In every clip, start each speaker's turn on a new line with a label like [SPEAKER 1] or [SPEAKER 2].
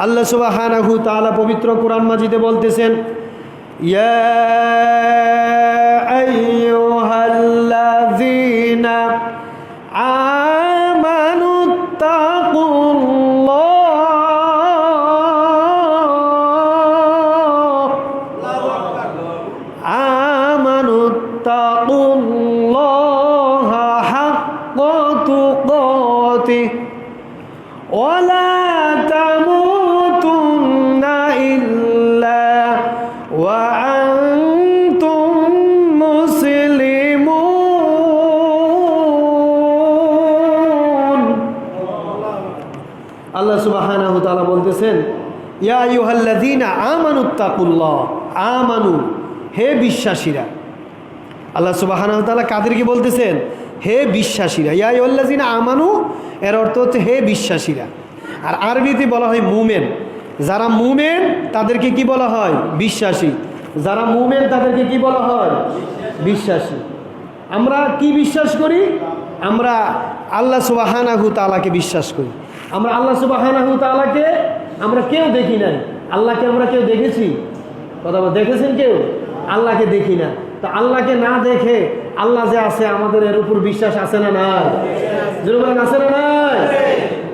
[SPEAKER 1] আল্লাহ সুবহানাহু তাআলা পবিত্র কোরআন মাজিদে বলতেছেন, ইয়া আইয়ুহাল্লাযীনা আমানুত্তাকুল্লাহা হাক্কা তুকাতিহি ওয়া লা তামুতুন্না ইল্লা ওয়া আনতুম মুসলিমুন। আল্লাহ সুবহানাহু ওয়া তাআলা বলতেছেন, ইয়া আইয়ুহাল্লাযীনা আমানুত্তাকুল্লাহ, আমানু, হে বিশ্বাসীরা। আল্লাহ সুবহানাহু ওয়া তাআলা কাদেরকে বলতেছেন? হে বিশ্বাসীরা। ইয়া আইয়ুহাল্লাযীনা আমানু এর অর্থ হচ্ছে হে বিশ্বাসীরা। আর আরবিতে বলা হয় মুমেন। যারা মুমেন তাদেরকে কি বলা হয়? বিশ্বাসী। যারা মুমেন তাদেরকে কি বলা হয়? বিশ্বাসী। আমরা কি বিশ্বাস করি? আমরা আল্লাহ সুবহানাহু তাআলাকে বিশ্বাস করি। আমরা আল্লাহ সুবহানাহু তাআলাকে আমরা কেউ দেখি নাই। আল্লাহকে আমরা কেউ দেখেছি? কথা বল, দেখেছেন কেউ? আল্লাহকে দেখি না। তো আল্লাহকে না দেখে আল্লাহ যে আছে আমাদের এর উপর বিশ্বাস আছে না নাই? জোরে আছে না নাই?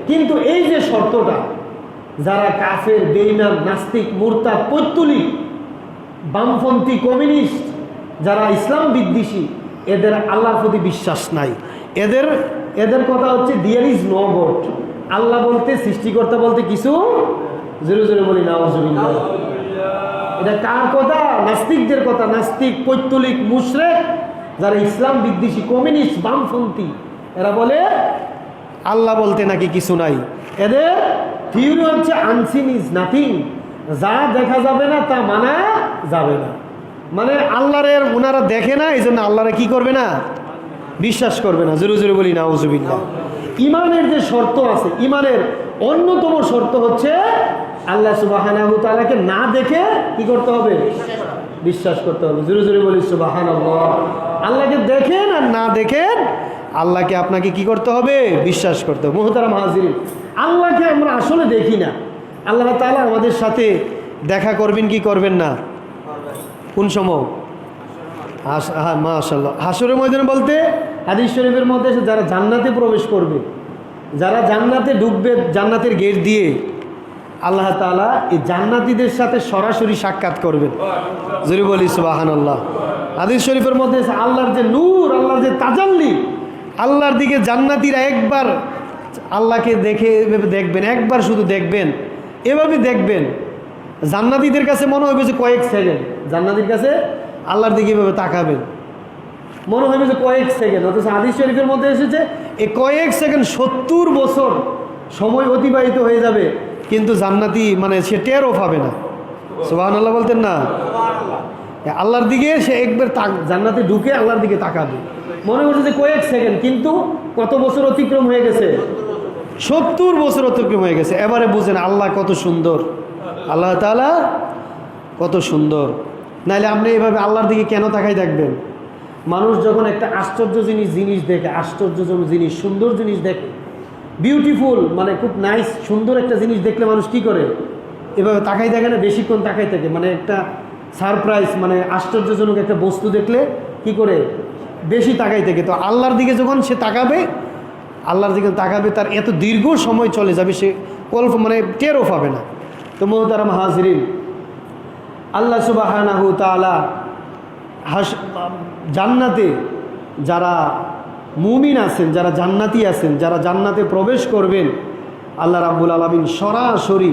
[SPEAKER 1] কিন্তু এই যে শর্তটা, যারা কাফের, বেঈমান, নাস্তিক, মুরতাদ, পৈত্তলিক, বামপন্থী, কমিউনিস্ট, যারা ইসলাম বিদ্বেষী, এদের আল্লাহর প্রতি বিশ্বাস নাই। এদের কথা হচ্ছে দেয়ার ইজ নো গড। আল্লাহ বলতে, সৃষ্টিকর্তা বলতে কিছু, জোরে জোরে বলি নাউজুবিল্লাহ। এটা কার কথা? নাস্তিকদের কথা। নাস্তিক, পৈত্তলিক, মুশরিক, যারা ইসলাম বিদ্বেষী, কমিউনিস্ট, বামপন্থী, এরা বলে আল্লাহ বলতে নাকি কিছু নাই। এদের থিওরি হচ্ছে আনসিন ইজ নাথিং, যা দেখা যাবে না তা মানা যাবে না। মানে আল্লাহর ওনারা দেখে না, এই জন্য আল্লাহরে কি করবে না? বিশ্বাস করবে না। জোরে জোরে বলি নাউজুবিল্লাহ। ইমানের যে শর্ত আছে, ইমানের অন্যতম শর্ত হচ্ছে আল্লাহ সুবহানাহু তাআলাকে না দেখে কি করতে হবে? বিশ্বাস করতে হবে। জোরে জোরে বলি সুবহানাল্লাহ। আল্লাহকে দেখেন আর না দেখেন, আল্লাহকে আপনাকে কি করতে হবে? বিশ্বাস করতে হবে। মুহতারাম হাজিরিন, আল্লাহকে আমরা আসলে দেখি না। আল্লাহ তাআলা আমাদের সাথে দেখা করবেন কি করবেন না? কোন সময়? হ্যাঁ, মাশাআল্লাহ। হাসরের ময়দানে বলতে হাদিস শরীফের মধ্যে এসে যারা জান্নাতে প্রবেশ করবে, যারা জান্নাতে ঢুকবে জান্নাতের গেট দিয়ে, আল্লাহ তাআলা এই জান্নাতীদের সাথে সরাসরি সাক্ষাৎ করবেন। জোরে বলি সুবহানাল্লাহ। হাদিস শরীফের মধ্যে আল্লাহর যে নূর, আল্লাহর যে তাজাল্লি, আল্লাহর দিকে জান্নাতীরা একবার আল্লাহকে দেখে এভাবে দেখবেন, একবার শুধু দেখবেন, এভাবে দেখবেন। জান্নাতীদের কাছে মনে হবে যে কয়েক সেকেন্ড, জান্নাতীর কাছে আল্লাহর দিকে এভাবে তাকাবেন, মনে হবে যে কয়েক সেকেন্ড। অথচ হাদিস শরীফের মধ্যে এসেছে এই কয়েক সেকেন্ড 70 বছর সময় অতিবাহিত হয়ে যাবে, কিন্তু জান্নাতি মানে সে টেরও পাবে না। সুবহানাল্লাহ বলতেন না? আল্লাহর দিকে সে একবার জান্নাতে ঢুকে আল্লাহর দিকে তাকাবে, মনে হচ্ছে যে কয়েক সেকেন্ড, কিন্তু কত বছর অতিক্রম হয়ে গেছে? 70 বছর অতিক্রম হয়ে গেছে। এবারে বুঝেন আল্লাহ কত সুন্দর, আল্লাহ তাআলা কত সুন্দর। নাইলে আপনি এভাবে আল্লাহর দিকে কেন তাকাই থাকবেন? মানুষ যখন একটা আশ্চর্য জিনিস দেখে, আশ্চর্যজনক জিনিস, সুন্দর জিনিস দেখে, বিউটিফুল মানে খুব নাইস, সুন্দর একটা জিনিস দেখলে মানুষ কি করে? এভাবে তাকাই থাকে না? বেশিক্ষণ তাকাই থাকে। মানে একটা সারপ্রাইজ, মানে আশ্চর্যজনক একটা বস্তু দেখলে কি করে? বেশি তাকাই থাকে। তো আল্লাহর দিকে যখন সে তাকাবে, আল্লাহর দিকে তাকাবে, তার এত দীর্ঘ সময় চলে যাবে, সে মানে টেরও পাবে না। তো মুহতারাম হাজিরিন, আল্লাহ সুবহানাহু তাআলা জান্নাতে যারা মুমিন আছেন, যারা জান্নাতি আছেন, যারা জান্নাতে প্রবেশ করবেন, আল্লাহ রাব্বুল আলামিন সরাসরি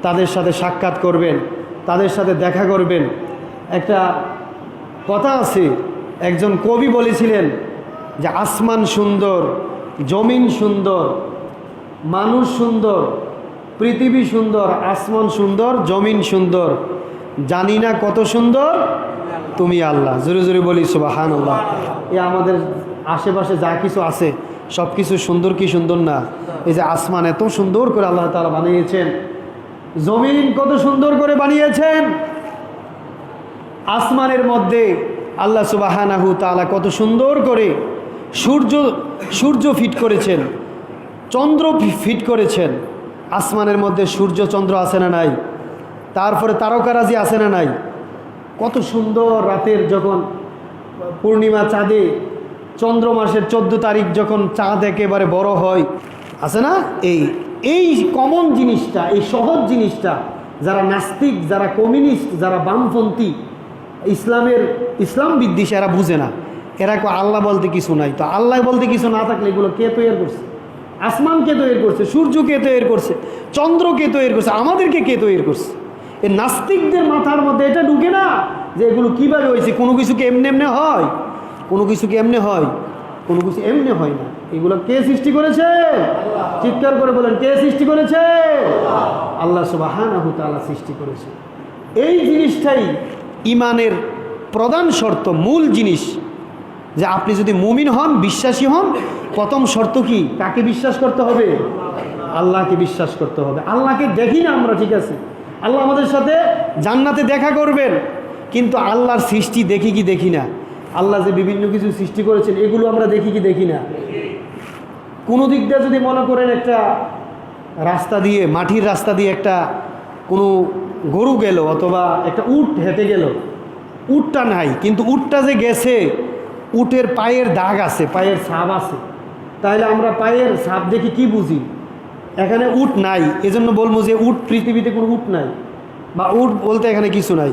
[SPEAKER 1] তাদের সাথে সাক্ষাৎ করবেন, তাদের সাথে দেখা করবেন। একটা কথা আছে, একজন কবি বলেছিলেন যে আসমান সুন্দর, জমিন সুন্দর, মানুষ সুন্দর, পৃথিবী সুন্দর, আসমান সুন্দর, জমিন সুন্দর, জানি না কত সুন্দর তুমি আল্লাহ। জোরে জোরে বলি সুবহানাল্লাহ। এ আমাদের আশেপাশে যা কিছু আছে সব কিছু সুন্দর কি সুন্দর না? এই যে আসমান এত সুন্দর করে আল্লাহ তাআলা বানিয়েছেন, জমিন কত সুন্দর করে বানিয়েছেন, আসমানের মধ্যে আল্লাহ সুবহানাহু তাআলা কত সুন্দর করে সূর্য ফিট করেছেন, চন্দ্র ফিট করেছেন, আসমানের মধ্যে সূর্য চন্দ্র আছে না নাই, তারপরে তারকারাজি আছে না নাই, কত সুন্দর রাতের যখন পূর্ণিমা চাঁদে চন্দ্র মাসের 14 তারিখ যখন চাঁদ একেবারে বড় হয়, আছে না, এই কমন জিনিসটা, এই সহজ জিনিসটা যারা নাস্তিক, যারা কমিউনিস্ট, যারা বামপন্থী, ইসলাম বিদ্বেষী, এরা বুঝে না। এরা আল্লাহ বলতে কিছু নাই। তো আল্লাহ বলতে কিছু না থাকলে এগুলো কে তৈরি করছে? আসমান কে তৈরি করছে? সূর্য কে তৈরি করছে? চন্দ্র কে তৈরি করছে? আমাদেরকে কে তৈরি করছে? এই নাস্তিকদের মাথার মধ্যে এটা ঢুকে না যে এগুলো কিভাবে হয়েছে। কোনো কিছু কি এমনি এমনি হয়? কোনো কিছু কি এমনি হয়? কোনো কিছু এমনি হয় না। এগুলো কে সৃষ্টি করেছে? চিৎকার করে বলেন, কে সৃষ্টি করেছে? আল্লাহ সুবহানাহু ওয়া তাআলা সৃষ্টি করেছে। এই জিনিসটাই ইমানের প্রধান শর্ত, মূল জিনিস। যে আপনি যদি মুমিন হন, বিশ্বাসী হন, প্রথম শর্ত কি? কাকে বিশ্বাস করতে হবে? আল্লাহকে বিশ্বাস করতে হবে। আল্লাহকে দেখি না আমরা, ঠিক আছে, আল্লাহ আমাদের সাথে জান্নাতে দেখা করবেন, কিন্তু আল্লাহর সৃষ্টি দেখি কি দেখি না? আল্লাহ যে বিভিন্ন কিছু সৃষ্টি করেছেন এগুলো আমরা দেখি কি দেখি না? কোনো দিক দিয়ে যদি মনে করেন একটা রাস্তা দিয়ে, মাটির রাস্তা দিয়ে একটা কোনো গরু গেল অথবা একটা উট হেঁটে গেল, উটটা নাই, কিন্তু উটটা যে গেছে উটের পায়ের দাগ আছে, পায়ের ছাপ আছে, তাহলে আমরা পায়ের ছাপ দেখে কি বুঝি? এখানে উট নাই, এজন্য বলবো যে উট, পৃথিবীতে কোনো উট নাই, বা উট বলতে এখানে কিছু নাই।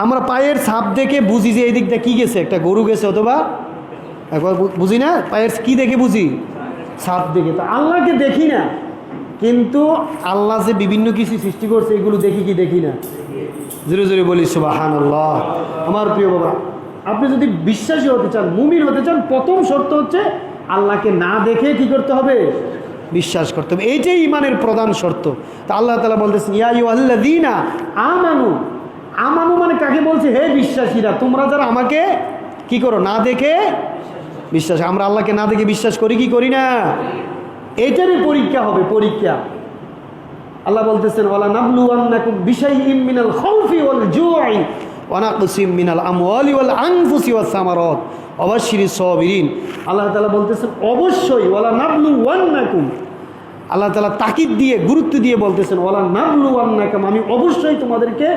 [SPEAKER 1] আমরা পায়ের ছাপ দেখে বুঝি যে এই দিকটা কী গেছে, একটা গরু গেছে, অথবা একবার বুঝি না, পায়ের কি দেখে বুঝি? ছাপ দেখে। তো আল্লাহকে দেখি না, কিন্তু আল্লাহ যে বিভিন্ন কিছু সৃষ্টি করছে এগুলো দেখি কি দেখি না? জোরে জোরে বলি সুবহানাল্লাহ। আমার প্রিয় বাবা, আপনি যদি বিশ্বাসী হতে চান, মুমিন হতে চান, প্রথম শর্ত হচ্ছে আল্লাহকে না দেখে কি করতে হবে? বিশ্বাস করতে হবে। এইটাই ইমানের প্রধান শর্ত। তা আল্লাহ তাআলা বলতেছেন, ইয়া আইয়ুহাল্লাযীনা আমানু। আমানু মানে কাকে বলছে? হে বিশ্বাসীরা, তোমরা যারা আমাকে কি করো? না দেখে বিশ্বাস। আমরা আল্লাহকে না দেখে বিশ্বাস করি কি করি না? এইটারই পরীক্ষা হবে, পরীক্ষা। আল্লাহ বলতেছেন, ওয়ালা নাবলুওয়ান্নাকুম বিশাইইম মিনাল খাউফি ওয়াল জুই ওয়া নাকসিম মিনাল আমওয়ালি ওয়াল আনফুসি ওয়াস সামারাত ওয়া বাশশিরিস সাবিরিন। আল্লাহ তাআলা বলতেছেন অবশ্যই, ওয়ালা নাবলুওয়ান্নাকুম, আল্লাহ তাআলা তাকিদ দিয়ে, গুরুত্ব দিয়ে বলতেছেন, ওয়ালা নাবলুওয়ান্নাকুম, আমি অবশ্যই তোমাদেরকে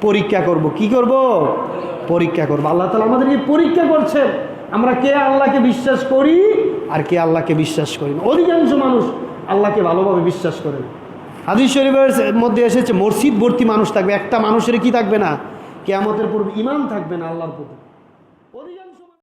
[SPEAKER 1] পরীক্ষা করব। কি করব? পরীক্ষা করব। আল্লাহ তাআলা আমাদেরকে পরীক্ষা করছেন, আমরা কে আল্লাহকে বিশ্বাস করি আর কে আল্লাহকে বিশ্বাস করি না। অধিকাংশ মানুষ আল্লাহকে ভালোভাবে বিশ্বাস করে না। হাদিস শরীফের মধ্যে এসেছে, মসজিদ ভর্তি মানুষ থাকবে, একটা মানুষের কি থাকবে না? কিয়ামতের পূর্বে ঈমান থাকবে না আল্লাহর প্রতি।